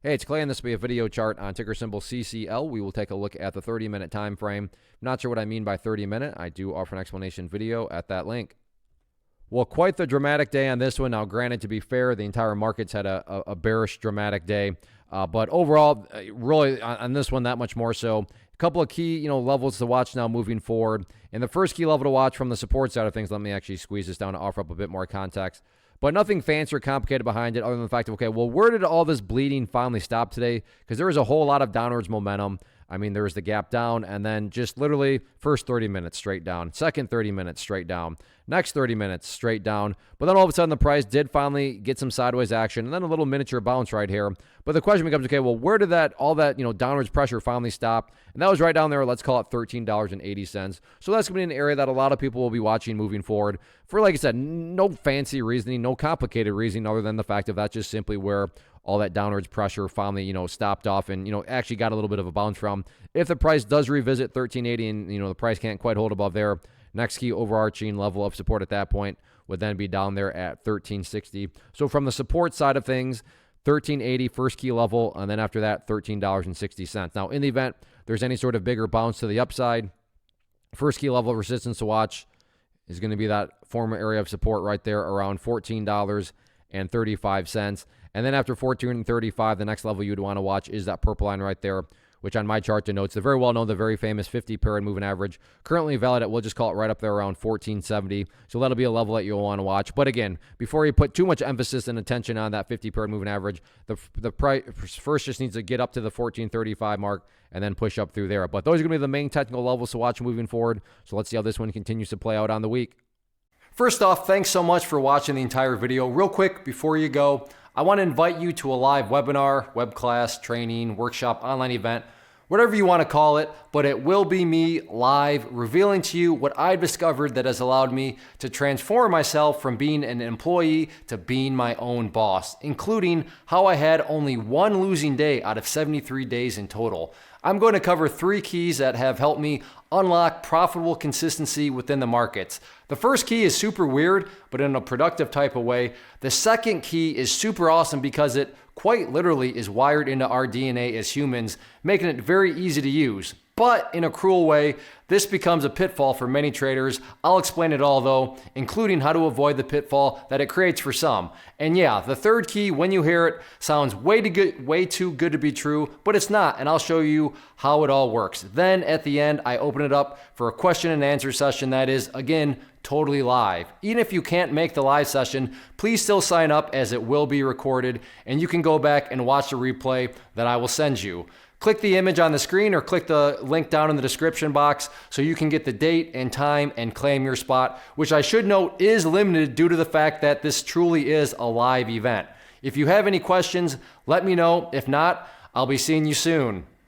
Hey, it's Clay, and this will be a video chart on ticker symbol CCL. We will take a look at the 30-minute time frame. Not sure what I mean by 30-minute. I do offer an explanation video at that link. Well, quite the dramatic day on this one. Now, granted, to be fair, the entire market's had a bearish, dramatic day. But overall, really on this one, that much more so. A couple of key, levels to watch now moving forward. And the first key level to watch from the support side of things, let me actually squeeze this down to offer up a bit more context. But nothing fancy or complicated behind it other than the fact of, okay, well, where did all this bleeding finally stop today? Because there was a whole lot of downwards momentum. I mean, there was the gap down, and then just literally first 30 minutes straight down, second 30 minutes straight down, next 30 minutes straight down. But then all of a sudden the price did finally get some sideways action, and then a little miniature bounce right here. But the question becomes, okay, well, where did all that downwards pressure finally stop? And that was right down there, let's call it $13.80. So that's going to be an area that a lot of people will be watching moving forward for, like I said, no fancy reasoning, no complicated reasoning other than the fact of that's just simply where all that downwards pressure finally, stopped off and, actually got a little bit of a bounce from. If the price does revisit 1380 and, the price can't quite hold above there, next key overarching level of support at that point would then be down there at 1360. So from the support side of things, 1380 first key level, and then after that, $13.60. Now, in the event there's any sort of bigger bounce to the upside, first key level of resistance to watch is going to be that former area of support right there around $14.35. And then after $14.35, the next level you'd want to watch is that purple line right there, which on my chart denotes the very well-known, the very famous 50-period moving average, currently valid at, we'll just call it right up there around 1470. So that'll be a level that you'll want to watch. But again, before you put too much emphasis and attention on that 50-period moving average, the price first just needs to get up to the 1435 mark and then push up through there. But those are going to be the main technical levels to watch moving forward. So let's see how this one continues to play out on the week. First off, thanks so much for watching the entire video. Real quick, before you go, I want to invite you to a live webinar, web class, training, workshop, online event, whatever you want to call it, but it will be me live revealing to you what I've discovered that has allowed me to transform myself from being an employee to being my own boss, including how I had only one losing day out of 73 days in total. I'm going to cover 3 keys that have helped me unlock profitable consistency within the markets. The first key is super weird, but in a productive type of way. The second key is super awesome because it quite literally is wired into our DNA as humans, making it very easy to use. But in a cruel way, this becomes a pitfall for many traders. I'll explain it all though, including how to avoid the pitfall that it creates for some. And yeah, the third key, when you hear it, sounds way too good to be true, but it's not, and I'll show you how it all works. Then at the end, I open it up for a question and answer session that is, again, totally live. Even if you can't make the live session, please still sign up as it will be recorded, and you can go back and watch the replay that I will send you. Click the image on the screen or click the link down in the description box so you can get the date and time and claim your spot, which I should note is limited due to the fact that this truly is a live event. If you have any questions, let me know. If not, I'll be seeing you soon.